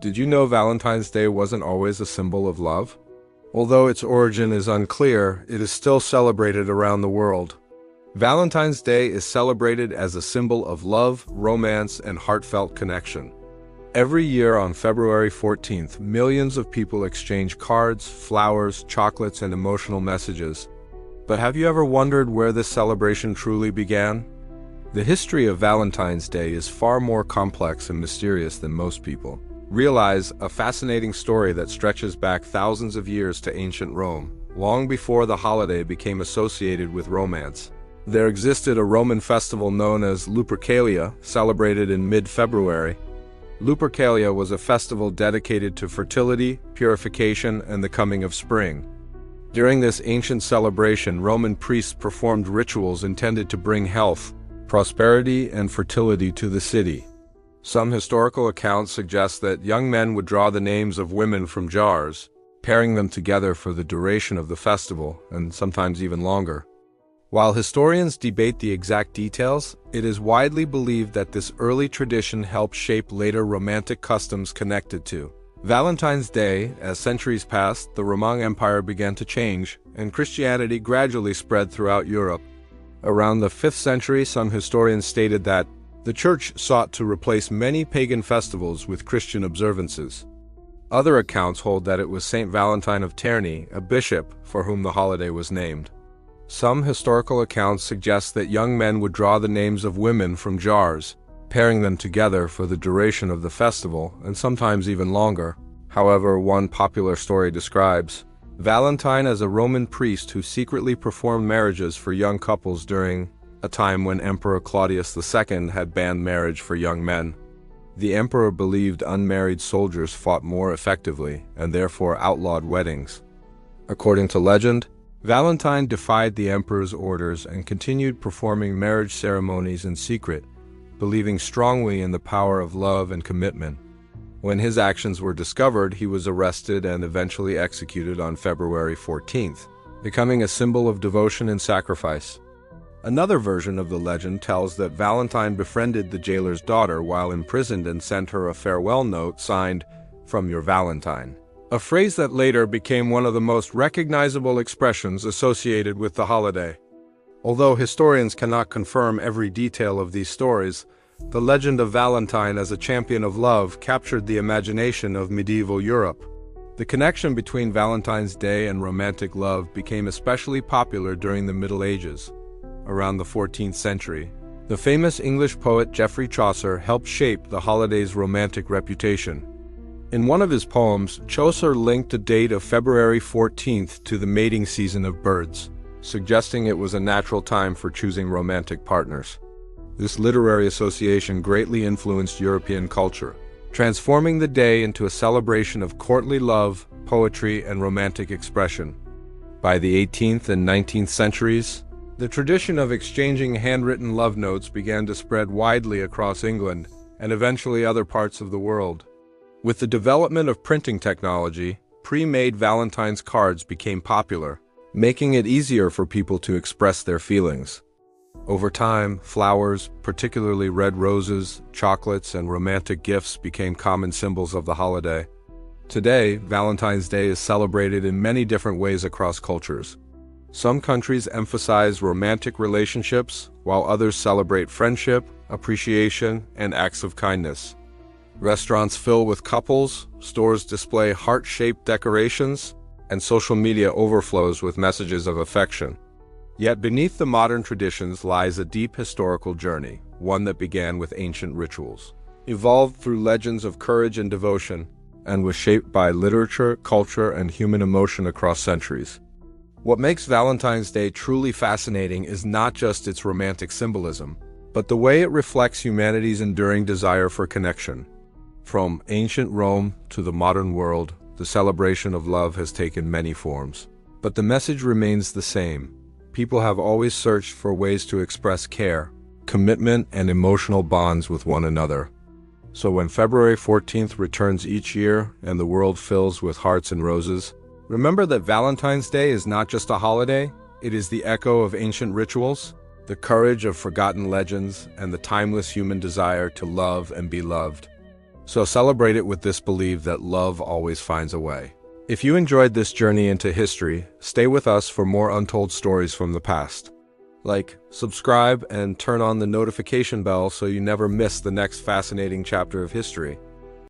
Did you know Valentine's Day wasn't always a symbol of love? Although its origin is unclear, it is still celebrated around the world. Valentine's Day is celebrated as a symbol of love, romance, and heartfelt connection. Every year on February 14th, millions of people exchange cards, flowers, chocolates, and emotional messages. But have you ever wondered where this celebration truly began? The history of Valentine's Day is far more complex and mysterious than most people realize, a fascinating story that stretches back thousands of years to ancient Rome, long before the holiday became associated with romance. There existed a Roman festival known as Lupercalia, celebrated in mid-February. Lupercalia was a festival dedicated to fertility, purification, and the coming of spring. During this ancient celebration, Roman priests performed rituals intended to bring health, prosperity, and fertility to the city. Some historical accounts suggest that young men would draw the names of women from jars, pairing them together for the duration of the festival, and sometimes even longer. While historians debate the exact details, it is widely believed that this early tradition helped shape later romantic customs connected to Valentine's Day. As centuries passed, the Roman Empire began to change, and Christianity gradually spread throughout Europe. Around the 5th century, some historians stated that the Church sought to replace many pagan festivals with Christian observances. Other accounts hold that it was Saint Valentine of Terni, a bishop, for whom the holiday was named. Some historical accounts suggest that young men would draw the names of women from jars, pairing them together for the duration of the festival, and sometimes even longer. However, one popular story describes Valentine as a Roman priest who secretly performed marriages for young couples during a time when Emperor Claudius II had banned marriage for young men. The emperor believed unmarried soldiers fought more effectively and therefore outlawed weddings. According to legend, Valentine defied the emperor's orders and continued performing marriage ceremonies in secret, believing strongly in the power of love and commitment. When his actions were discovered, he was arrested and eventually executed on February 14th, becoming a symbol of devotion and sacrifice. Another version of the legend tells that Valentine befriended the jailer's daughter while imprisoned and sent her a farewell note signed, "From your Valentine," a phrase that later became one of the most recognizable expressions associated with the holiday. Although historians cannot confirm every detail of these stories, the legend of Valentine as a champion of love captured the imagination of medieval Europe. The connection between Valentine's Day and romantic love became especially popular during the Middle Ages. Around the 14th century, the famous English poet Geoffrey Chaucer helped shape the holiday's romantic reputation. In one of his poems, Chaucer linked the date of February 14th to the mating season of birds, suggesting it was a natural time for choosing romantic partners. This literary association greatly influenced European culture, transforming the day into a celebration of courtly love, poetry, and romantic expression. By the 18th and 19th centuries, the tradition of exchanging handwritten love notes began to spread widely across England and eventually other parts of the world. With the development of printing technology, pre-made Valentine's cards became popular, making it easier for people to express their feelings. Over time, flowers, particularly red roses, chocolates, and romantic gifts became common symbols of the holiday. Today, Valentine's Day is celebrated in many different ways across cultures. Some countries emphasize romantic relationships, while others celebrate friendship, appreciation, and acts of kindness. Restaurants fill with couples, stores display heart-shaped decorations, and social media overflows with messages of affection. Yet beneath the modern traditions lies a deep historical journey, one that began with ancient rituals, evolved through legends of courage and devotion, and was shaped by literature, culture, and human emotion across centuries. What makes Valentine's Day truly fascinating is not just its romantic symbolism, but the way it reflects humanity's enduring desire for connection. From ancient Rome to the modern world, the celebration of love has taken many forms. But the message remains the same. People have always searched for ways to express care, commitment, and emotional bonds with one another. So when February 14th returns each year and the world fills with hearts and roses, remember that Valentine's Day is not just a holiday, it is the echo of ancient rituals, the courage of forgotten legends, and the timeless human desire to love and be loved. So celebrate it with this belief that love always finds a way. If you enjoyed this journey into history, stay with us for more untold stories from the past. Like, subscribe, and turn on the notification bell so you never miss the next fascinating chapter of history.